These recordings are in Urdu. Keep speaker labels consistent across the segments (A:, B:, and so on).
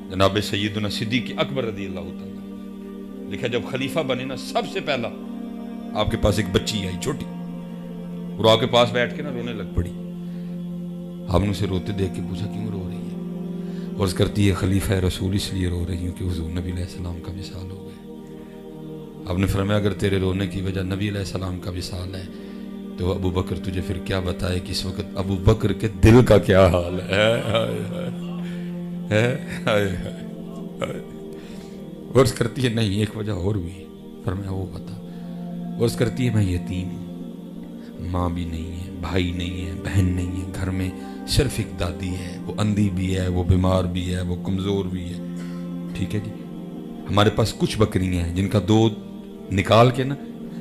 A: جناب سیدنا صدیق اکبر رضی اللہ تعالیٰ لکھا جب خلیفہ بنے نا سب سے پہلا آپ کے پاس ایک بچی آئی چھوٹی، اور آپ کے پاس بیٹھ کے نا رونے لگ پڑی. آپ نے اسے روتے دیکھ کے پوچھا کیوں رو رہی ہے؟ عرض کرتی ہے خلیفہ رسول اس لیے رو رہی ہوں کہ حضور نبی علیہ السلام کا وصال ہو گئے. آپ نے فرمایا اگر تیرے رونے کی وجہ نبی علیہ السلام کا وصال ہے تو ابو بکر تجھے پھر کیا بتائے کہ اس وقت ابو بکر کے دل کا کیا حال ہے. عرض کرتی ہے نہیں ایک وجہ اور بھی. فرمایا وہ بتا. عرض کرتی ہے میں یتیم ہوں، ماں بھی نہیں ہے، بھائی نہیں ہے، بہن نہیں ہے، گھر میں صرف ایک دادی ہے، وہ اندھی بھی ہے، وہ بیمار بھی ہے، وہ کمزور بھی ہے. ٹھیک ہے جی، ہمارے پاس کچھ بکریاں ہیں جن کا دودھ نکال کے نا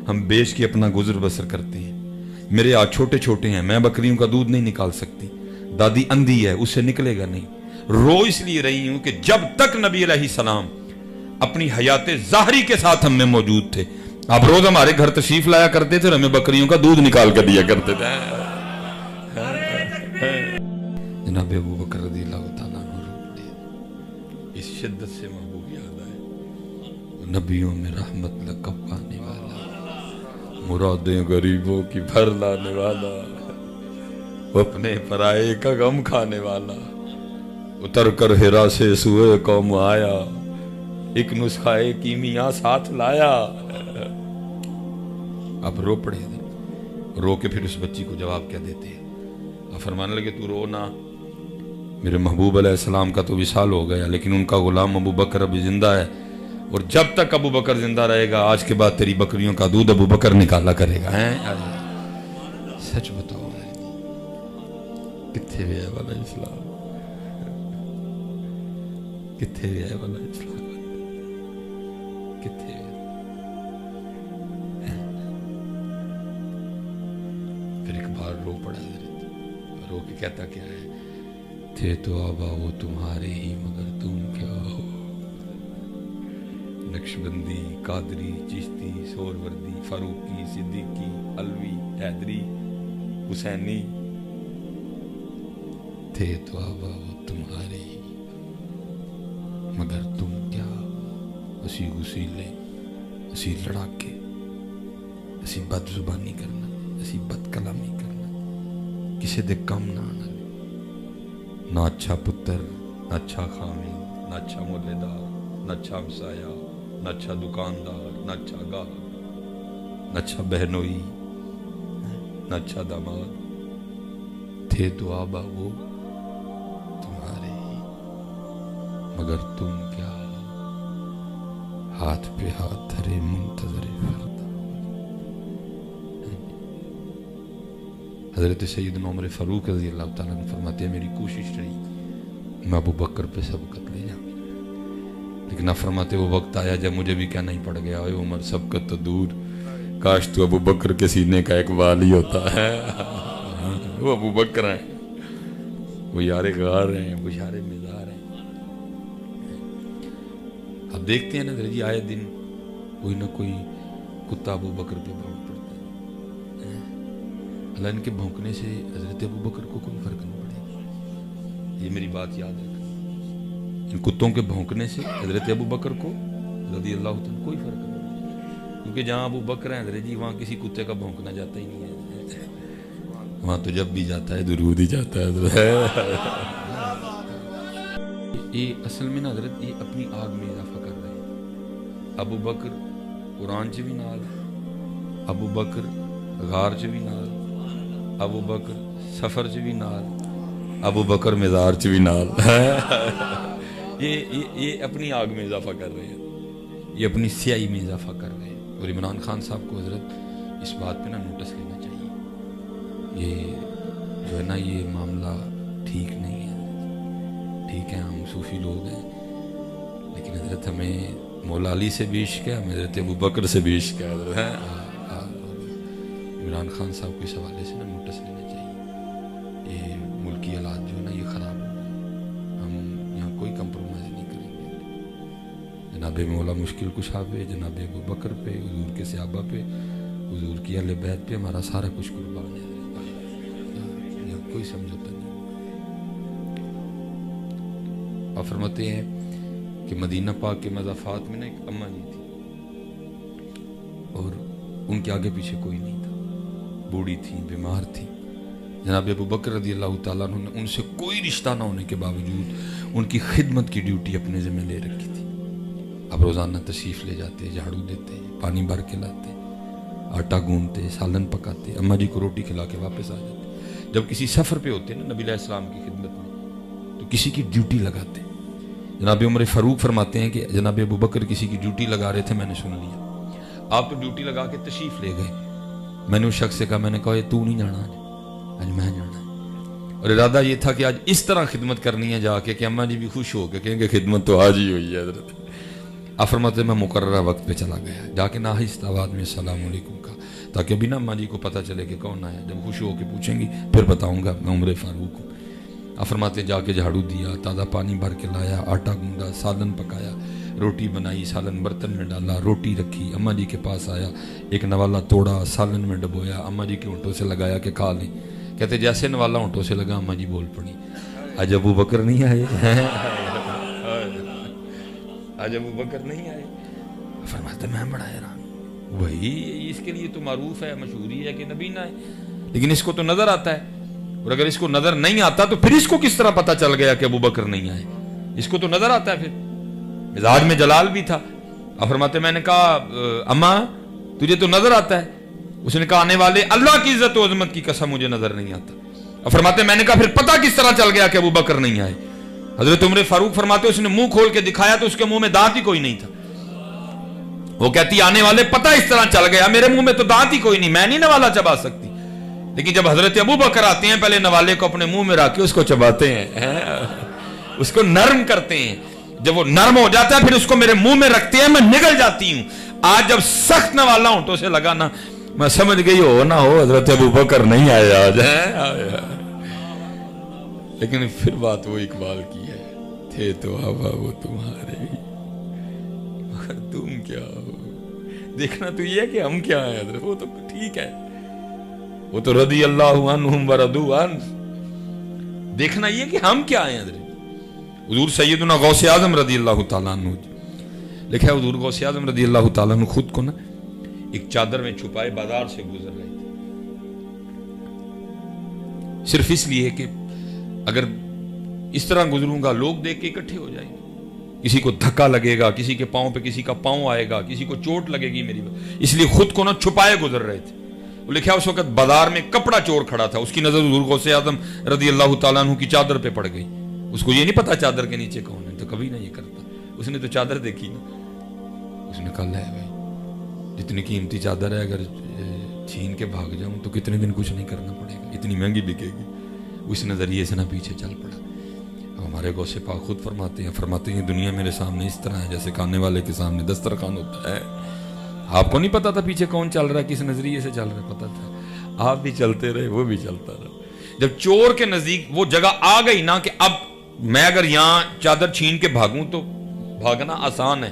A: ہم بیچ کے اپنا گزر بسر کرتے ہیں. میرے ہاتھ چھوٹے چھوٹے ہیں، میں بکریوں کا دودھ نہیں نکال سکتی. دادی اندھی ہے، اس سے نکلے گا نہیں. رو اس لیے رہی ہوں کہ جب تک نبی علیہ السلام اپنی حیات ظاہری کے ساتھ ہم میں موجود تھے آپ روز ہمارے گھر تشریف لایا کرتے تھے اور ہمیں بکریوں کا دودھ نکال کر دیا کرتے تھے. جناب ابو بکر رضی اللہ تعالیٰ عنہ روتے اس شدت سے محبوب یاد آئے. نبیوں میں رحمت لقب پانے والا، مرادیں غریبوں کی بھر لانے والا، اپنے پرائے کا غم کھانے والا، اتر کر ہرا سے سوئے قوم آیا، ایک نسخہ کیمیا ساتھ لایا. اب رو پڑے تھے، رو کے پھر اس بچی کو جواب کیا دیتے ہیں؟ اب فرمانے لگے تو رو نہ، میرے محبوب علیہ السلام کا تو وصال ہو گیا لیکن ان کا غلام ابو بکر ابھی زندہ ہے، اور جب تک ابو بکر زندہ رہے گا آج کے بعد تیری بکریوں کا دودھ ابو بکر نکالا کرے گا. سچ بتاؤ کتنے بھی ہے والا اسلام، کتنے بھی ہے والا اسلام، کتنے بھی. پھر ایک بار رو پڑا حضرت، رو کے کہتا کیا ہے؟ تھے تو آبا وہ تمہارے ہی مگر تم کیا ہو. نقشبندی، قادری، چشتی، سہروردی، فاروقی، صدیقی، علوی، حیدری، حسینی، تھے تو آبا وہ تمہارے ہی مگر تم کیا. اسی غسیلے، اسی لڑاکے، اسی بد زبانی کرنا، اسی بد کلامی کرنا، کسی دے کم نہ آنا. نہ اچھا پتر، نہ اچھا خامن، نہ اچھا مولے دار، نہ اچھا ہمسایا، نہ اچھا دکاندار، نہ اچھا گاہک، نہ اچھا بہنوئی، نہ اچھا داماد. تھے تو آبا وہ تمہارے ہی مگر تم کیا ہو. ہاتھ پہ ہاتھ دھرے منتظر فردا. حضرت سیدنا عمر فاروق رضی اللہ تعالیٰ عنہ فرماتے ہیں میری کوشش رہی میں ابو بکر پہ سبقت لے جاؤں، لیکن آپ فرماتے وہ وقت آیا جب مجھے بھی کہنا ہی پڑ گیا اے عمر سبقت تو دور، کاش تو ابو بکر کے سینے کا ایک وال ہی ہوتا ہے. وہ ابو بکر ہیں، وہ یار غار ہیں، وہ یار مزار ہیں. اب دیکھتے ہیں نا جی آئے دن کوئی نہ کوئی کتا ابو بکر پہ بھونک پڑتا ہے. اللہ ان کے بھونکنے سے حضرت ابو بکر کو کوئی فرق نہیں پڑے گا. یہ میری بات یاد رکھنا، ان کتوں کے بھونکنے سے حضرت ابو بکر کو رضی اللہ عنہ کوئی فرق نہیں پڑے گا، کیونکہ جہاں ابو بکر ہیں حضرت جی وہاں کسی کتے کا بھونکنا جاتا ہی نہیں ہے. وہاں تو جب بھی جاتا ہے درود ہی جاتا ہے. یہ اصل میں نا حضرت یہ اپنی آگ میں اضافہ کر رہے ہیں. ابو بکر قرآن چ بھی نال، ابو بکر غار چ بھی نال، ابو بکر سفر چ بھی نال، ابو بکر مزار چ بھی نال. یہ اپنی آگ میں اضافہ کر رہے ہیں، یہ اپنی سیاہی میں اضافہ کر رہے ہیں. اور عمران خان صاحب کو حضرت اس بات پہ نا نوٹس لینا چاہیے. یہ جو ہے نا یہ معاملہ ٹھیک نہیں ہے. ٹھیک ہے ہم صوفی لوگ ہیں لیکن حضرت ہمیں مولا علی سے بھی عشق ہے، ہمیں حضرت ابو بکر سے بھی عشق ہے. عمران خان صاحب کو اس حوالے سے نا نوٹس لینا چاہیے. یہ ملکی حالات جو ہے نا یہ خراب ہو گئے، ہم یہاں کوئی کمپرومائز نہیں کریں گے. جناب مولا مشکل کشا پہ، جناب ابو بکر پہ، حضور کے صحابہ پہ، حضور کی اہل بیت پہ ہمارا سارا کچھ قربان ہے. کوئی سمجھوتا نہیں. اور فرماتے ہیں کہ مدینہ پاک کے مضافات میں نا ایک اماں جی تھی اور ان کے آگے پیچھے کوئی نہیں تھا، بوڑھی تھی، بیمار تھی. جناب ابو بکر رضی اللہ تعالیٰ عنہ نے ان سے کوئی رشتہ نہ ہونے کے باوجود ان کی خدمت کی ڈیوٹی اپنے ذمہ لے رکھی تھی. اب روزانہ تشریف لے جاتے، جھاڑو دیتے، پانی بھر کے لاتے، آٹا گوندتے، سالن پکاتے، اماں جی کو روٹی کھلا کے واپس آ جاتے. جب کسی سفر پہ ہوتے نا نبی علیہ السلام کی خدمت میں تو کسی کی ڈیوٹی لگاتے. جناب عمر فاروق فرماتے ہیں کہ جناب ابو بکر کسی کی ڈیوٹی لگا رہے تھے، میں نے سن لیا. آپ تو ڈیوٹی لگا کے تشریف لے گئے. میں نے اس شخص سے کہا، میں نے کہا یہ تو نہیں جانا آج میں جانا ہے. اور ارادہ یہ تھا کہ آج اس طرح خدمت کرنی ہے جا کے کہ اماں جی بھی خوش ہو کے کہیں گے خدمت تو آج ہی ہوئی ہے حضرت. آپ فرماتے ہیں میں مقررہ وقت پہ چلا گیا، جا کے ناہست آواز میں السلام علیکم کا، تاکہ ابھی نا اماں جی کو پتہ چلے کہ کون آیا. جب خوش ہو کے پوچھیں گی پھر بتاؤں گا میں عمر فاروق ہوں. آپ فرماتے ہیں جا کے جھاڑو دیا، تازہ پانی بھر کے لایا، آٹا گوندا، سالن پکایا، روٹی بنائی، سالن برتن میں ڈالا، روٹی رکھی، اماں جی کے پاس آیا، ایک نوالا توڑا، سالن میں ڈبویا، اماں جی کے ہونٹوں سے لگایا کہ کھا لیں. کہتے جیسے نوالا ہونٹوں سے لگا اماں جی بول پڑی، آج ابو بکر نہیں آئے، آج ابو بکر نہیں آئے. فرماتے میں بڑا حیران، وہی اس کے لیے تو معروف ہے، مشہوری ہے کہ نبی نہ آئے، لیکن اس کو تو نظر آتا ہے. اور اگر اس کو نظر نہیں آتا تو پھر اس کو کس طرح پتا چل گیا کہ ابو بکر نہیں آئے؟ اس کو تو نظر آتا ہے. پھر مزاج میں جلال بھی تھا. اب فرماتے میں نے کہا اماں تجھے تو نظر آتا ہے؟ اس نے کہا آنے والے اللہ کی عزت و عظمت کی قسم مجھے نظر نہیں آتا. اب فرماتے میں نے کہا پھر پتا کس طرح چل گیا کہ ابو بکر نہیں آئے؟ حضرت عمر فاروق فرماتے اس نے منہ کھول کے دکھایا تو اس کے منہ میں دانت ہی کوئی نہیں تھا. وہ کہتی آنے والے پتا اس طرح چل گیا، میرے منہ میں تو دانت ہی کوئی نہیں، میں نہیں نوالا چبا سکتی. لیکن جب حضرت ابو بکر آتے ہیں پہلے نوالے کو اپنے منہ میں رکھ کے اس کو چباتے ہیں، اس کو نرم کرتے ہیں. جب وہ نرم ہو جاتا ہے پھر اس کو میرے منہ میں رکھتے ہیں، میں نگل جاتی ہوں. آج جب سخت نوالا ہونٹوں سے لگا نا، میں سمجھ گئی ہو نہ ہو حضرت ابو بکر نہیں آئے آج. لیکن پھر بات وہ اقبال کی ہے، تھے تو آبا وہ تمہارے مگر تم کیا ہو. دیکھنا تو یہ ہے کہ ہم کیا ہیں حضرت، وہ تو ٹھیک ہے، وہ تو رضی اللہ عنہم ورضوا عنہ. دیکھنا یہ کہ ہم کیا ہیں حضرت. حضور سیدنا غوث اعظم رضی اللہ تعالیٰ عنہ لکھا ہے، حضور غوث اعظم رضی اللہ تعالیٰ عنہ خود کو نا ایک چادر میں چھپائے بازار سے گزر رہے تھے، صرف اس لیے کہ اگر اس طرح گزروں گا لوگ دیکھ کے اکٹھے ہو جائیں گے، کسی کو دھکا لگے گا، کسی کے پاؤں پہ کسی کا پاؤں آئے گا، کسی کو چوٹ لگے گی میری، اس لیے خود کو نا چھپائے گزر رہے تھے. وہ لکھا اس وقت بازار میں کپڑا چور کھڑا تھا، اس کی نظر حضور غوث اعظم رضی اللہ تعالیٰ عنہ کی چادر پہ پڑ گئی. اس کو یہ نہیں پتا چادر کے نیچے کون ہے، تو کبھی نہ یہ کرتا. اس نے تو چادر دیکھی نا، اس نے کہا لے بھائی جتنی قیمتی چادر ہے اگر چھین کے بھاگ جاؤں تو کتنے دن کچھ نہیں کرنا پڑے گا، اتنی مہنگی بکے گی. اس نظریے سے نہ پیچھے چل پڑا. اب ہمارے غوث پاک خود فرماتے ہیں دنیا میرے سامنے اس طرح ہے جیسے کھانے والے کے سامنے دسترخوان ہوتا ہے. آپ کو نہیں پتا تھا پیچھے کون چل رہا ہے، کس نظریے سے چل رہا ہے، پتا تھا. آپ بھی چلتے رہے، وہ بھی چلتا رہا. جب چور کے نزدیک وہ جگہ آ گئی نا کہ اب میں اگر یہاں چادر چھین کے بھاگوں تو بھاگنا آسان ہے،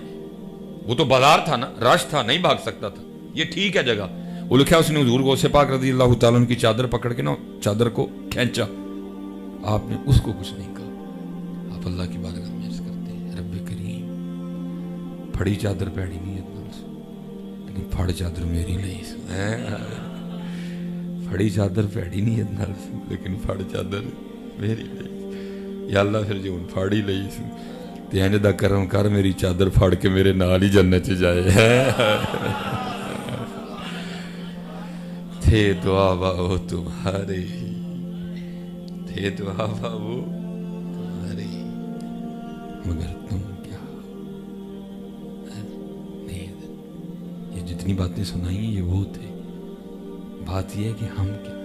A: وہ تو بازار تھا نا، رش تھا، نہیں بھاگ سکتا تھا، یہ ٹھیک ہے جگہ. وہ لکھا اس نے حضور غوث پاک رضی اللہ تعالیٰ عنہ کی چادر پکڑ کے نا چادر کو کھینچا. آپ نے اس کو کچھ نہیں کہا. آپ اللہ کی بارگاہ میں عرض کرتے ہیں رب کریم پھڑی چادر پیڑی نہیں ہے، لیکن پھڑ چادر میری نہیں. پھڑی چادر پیڑی نہیں ہے لیکن پھڑ چادر میری نہیں. یا اللہ پھر جو پھاڑی لئی تے انج دا کرم کر میری چادر پھاڑ کے میرے نال ہی جنت چ جائے. تھے دعا وہ تمہارے، تھے دعا وہ تمہارے مگر تم کیا. نہیں، یہ جتنی باتیں سنائی ہیں یہ وہ تھے. بات یہ ہے کہ ہم کیا.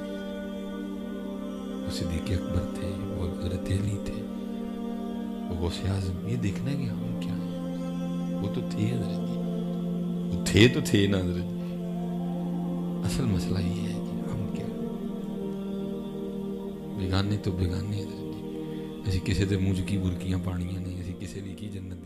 A: وہ صدیق اکبر تھے، وہ حضرت علی تھے، وہ غوث اعظم. یہ دیکھنا ہے کہ ہم کیا ہیں. وہ تو تھے حضرت، وہ تھے تو تھے نا حضرت. اصل مسئلہ یہ ہے کہ ہم کیا. بیگانے تو بیگانے حضرت، ایسی کسی دے منہ کی برکیاں پانیاں نہیں، ایسی کسی لی کی جنت